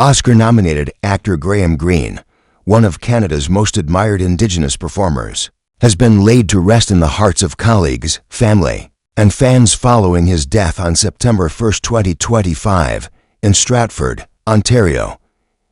Oscar-nominated actor Greene, one of Canada's most admired Indigenous performers, has been laid to rest in the hearts of colleagues, family, and fans following his death on September 1, 2025, in Stratford, Ontario.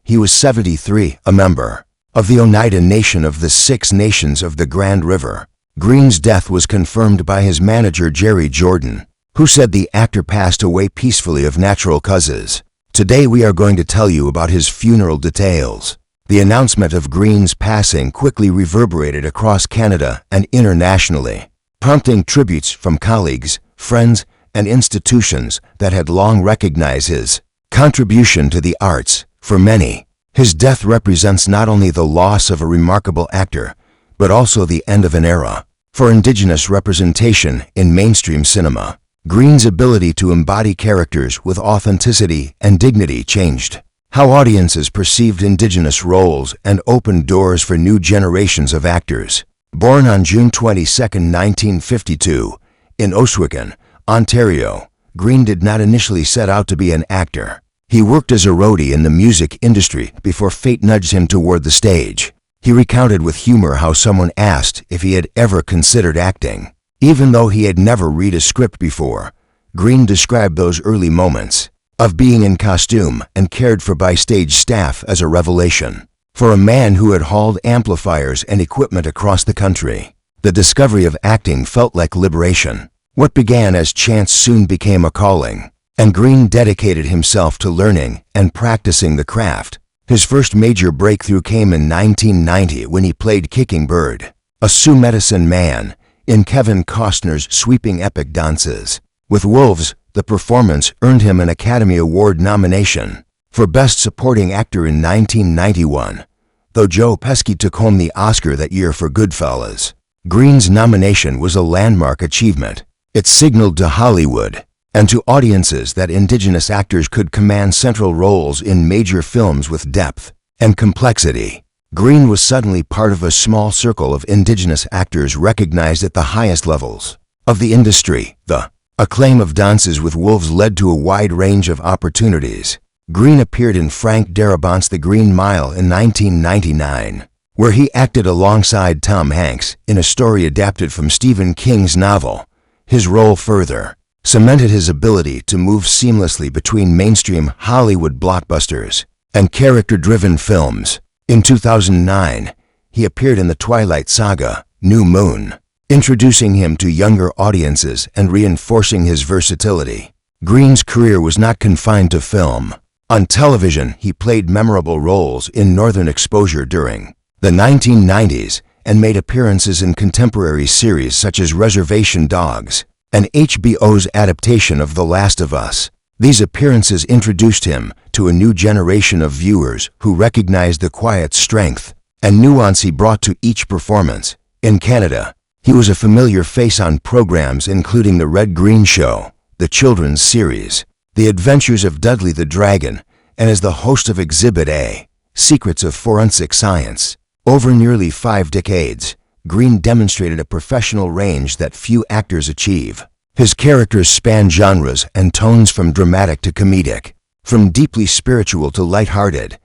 He was 73, a member of the Oneida Nation of the Six Nations of the Grand River. Greene's death was confirmed by his manager Jerry Jordan, who said the actor passed away peacefully of natural causes. Today we are going to tell you about his funeral details. The announcement of Greene's passing quickly reverberated across Canada and internationally, prompting tributes from colleagues, friends, and institutions that had long recognized his contribution to the arts. For many, his death represents not only the loss of a remarkable actor, but also the end of an era for Indigenous representation in mainstream cinema. Greene's ability to embody characters with authenticity and dignity changed how audiences perceived Indigenous roles and opened doors for new generations of actors. Born on June 22, 1952, in Ohsweken, Ontario, Greene did not initially set out to be an actor. He worked as a roadie in the music industry before fate nudged him toward the stage. He recounted with humor how someone asked if he had ever considered acting. Even though he had never read a script before, Greene described those early moments of being in costume and cared for by stage staff as a revelation. For a man who had hauled amplifiers and equipment across the country, the discovery of acting felt like liberation. What began as chance soon became a calling, and Greene dedicated himself to learning and practicing the craft. His first major breakthrough came in 1990 when he played Kicking Bird, a Sioux medicine man, in Kevin Costner's sweeping epic dances. With Wolves, the performance earned him an Academy Award nomination for Best Supporting Actor in 1991, though Joe Pesci took home the Oscar that year for Goodfellas. Greene's nomination was a landmark achievement. It signaled to Hollywood and to audiences that Indigenous actors could command central roles in major films with depth and complexity. Greene was suddenly part of a small circle of Indigenous actors recognized at the highest levels of the industry. The acclaim of Dances with Wolves led to a wide range of opportunities. Greene appeared in Frank Darabont's The Green Mile in 1999, where he acted alongside Tom Hanks in a story adapted from Stephen King's novel. His role further cemented his ability to move seamlessly between mainstream Hollywood blockbusters and character-driven films. In 2009, he appeared in the Twilight Saga, New Moon, introducing him to younger audiences and reinforcing his versatility. Greene's career was not confined to film. On television, he played memorable roles in Northern Exposure during the 1990s and made appearances in contemporary series such as Reservation Dogs and HBO's adaptation of The Last of Us. These appearances introduced him to a new generation of viewers who recognized the quiet strength and nuance he brought to each performance. In Canada, he was a familiar face on programs including The Red Green Show, the children's series, The Adventures of Dudley the Dragon, and as the host of Exhibit A, Secrets of Forensic Science. Over nearly 5 decades, Greene demonstrated a professional range that few actors achieve. His characters span genres and tones from dramatic to comedic, from deeply spiritual to lighthearted.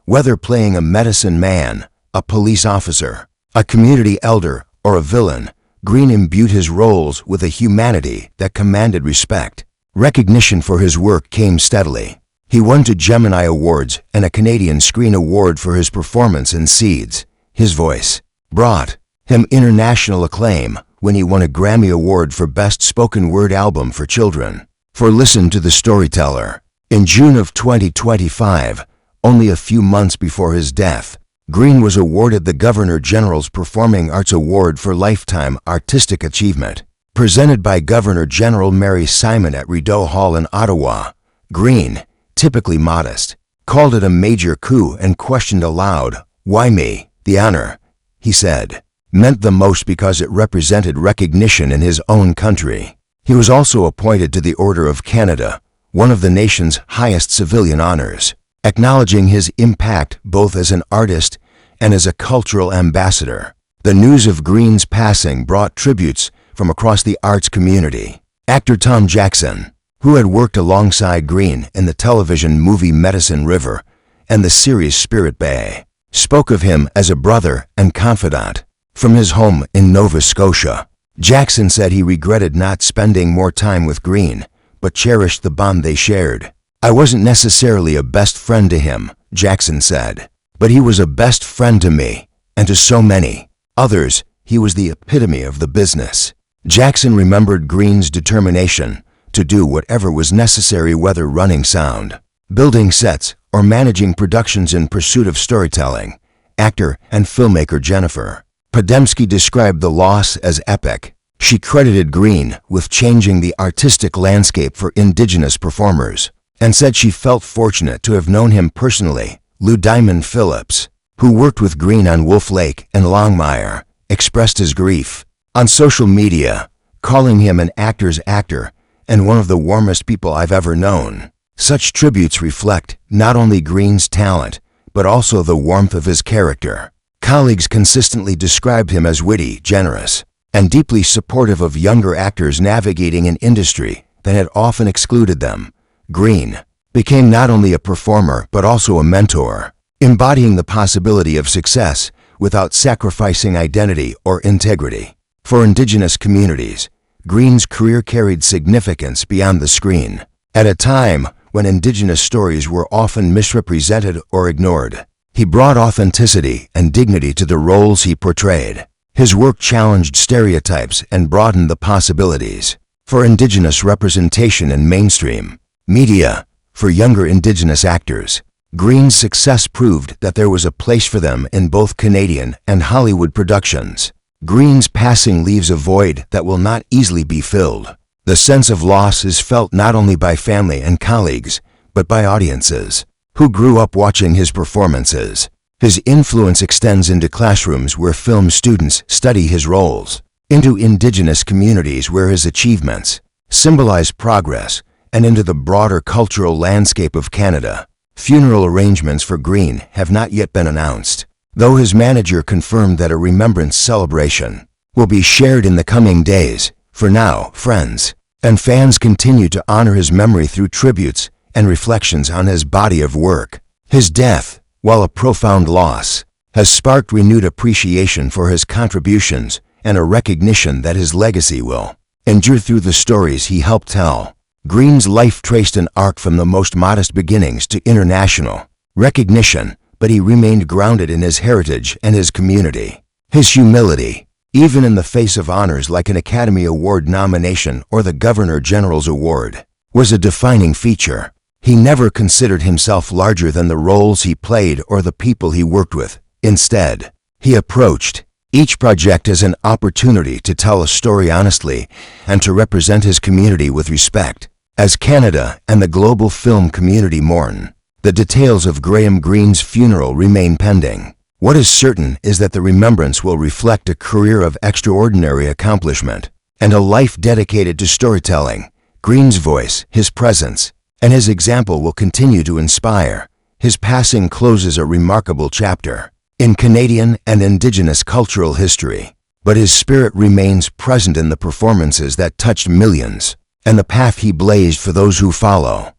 Whether playing a medicine man, a police officer, a community elder, or a villain, Greene imbued his roles with a humanity that commanded respect. Recognition for his work came steadily. He won 2 Gemini Awards and a Canadian Screen Award for his performance in Seeds. His voice brought him international acclaim when he won a Grammy Award for Best Spoken Word Album for Children for Listen to the Storyteller. In June of 2025, only a few months before his death, Greene was awarded the Governor-General's Performing Arts Award for Lifetime Artistic Achievement. Presented by Governor-General Mary Simon at Rideau Hall in Ottawa, Greene, typically modest, called it a major coup and questioned aloud, "Why me?" The honor, he said, meant the most because it represented recognition in his own country. He was also appointed to the Order of Canada, one of the nation's highest civilian honors, acknowledging his impact both as an artist and as a cultural ambassador. The news of Greene's passing brought tributes from across the arts community. Actor Tom Jackson, who had worked alongside Greene in the television movie Medicine River, and the series Spirit Bay spoke of him as a brother and confidant. From his home in Nova Scotia, Jackson said he regretted not spending more time with Greene, but cherished the bond they shared. "I wasn't necessarily a best friend to him," Jackson said, "but he was a best friend to me, and to so many others. He was the epitome of the business." Jackson remembered Greene's determination to do whatever was necessary, whether running sound, building sets, or managing productions in pursuit of storytelling. Actor and filmmaker Jennifer Podemski described the loss as epic. She credited Greene with changing the artistic landscape for Indigenous performers, and said she felt fortunate to have known him personally. Lou Diamond Phillips, who worked with Greene on Wolf Lake and Longmire, expressed his grief on social media, calling him an actor's actor and one of the warmest people I've ever known. Such tributes reflect not only Greene's talent, but also the warmth of his character. Colleagues consistently described him as witty, generous, and deeply supportive of younger actors navigating an industry that had often excluded them. Greene became not only a performer but also a mentor, embodying the possibility of success without sacrificing identity or integrity. For Indigenous communities, Greene's career carried significance beyond the screen. At a time when Indigenous stories were often misrepresented or ignored, he brought authenticity and dignity to the roles he portrayed. His work challenged stereotypes and broadened the possibilities for Indigenous representation in mainstream media. For younger Indigenous actors, Greene's success proved that there was a place for them in both Canadian and Hollywood productions. Greene's passing leaves a void that will not easily be filled. The sense of loss is felt not only by family and colleagues, but by audiences who grew up watching his performances. His influence extends into classrooms where film students study his roles, into Indigenous communities where his achievements symbolize progress, and into the broader cultural landscape of Canada. Funeral arrangements for Greene have not yet been announced, though his manager confirmed that a remembrance celebration will be shared in the coming days. For now, friends and fans continue to honor his memory through tributes and reflections on his body of work. His death, while a profound loss, has sparked renewed appreciation for his contributions and a recognition that his legacy will endure through the stories he helped tell. Greene's life traced an arc from the most modest beginnings to international recognition, but he remained grounded in his heritage and his community. His humility, even in the face of honors like an Academy Award nomination or the Governor General's Award, was a defining feature. He never considered himself larger than the roles he played or the people he worked with. Instead, he approached each project as an opportunity to tell a story honestly and to represent his community with respect. As Canada and the global film community mourn, the details of Graham Greene's funeral remain pending. What is certain is that the remembrance will reflect a career of extraordinary accomplishment and a life dedicated to storytelling. Greene's voice, his presence, and his example will continue to inspire. His passing closes a remarkable chapter in Canadian and Indigenous cultural history, but his spirit remains present in the performances that touched millions and the path he blazed for those who follow.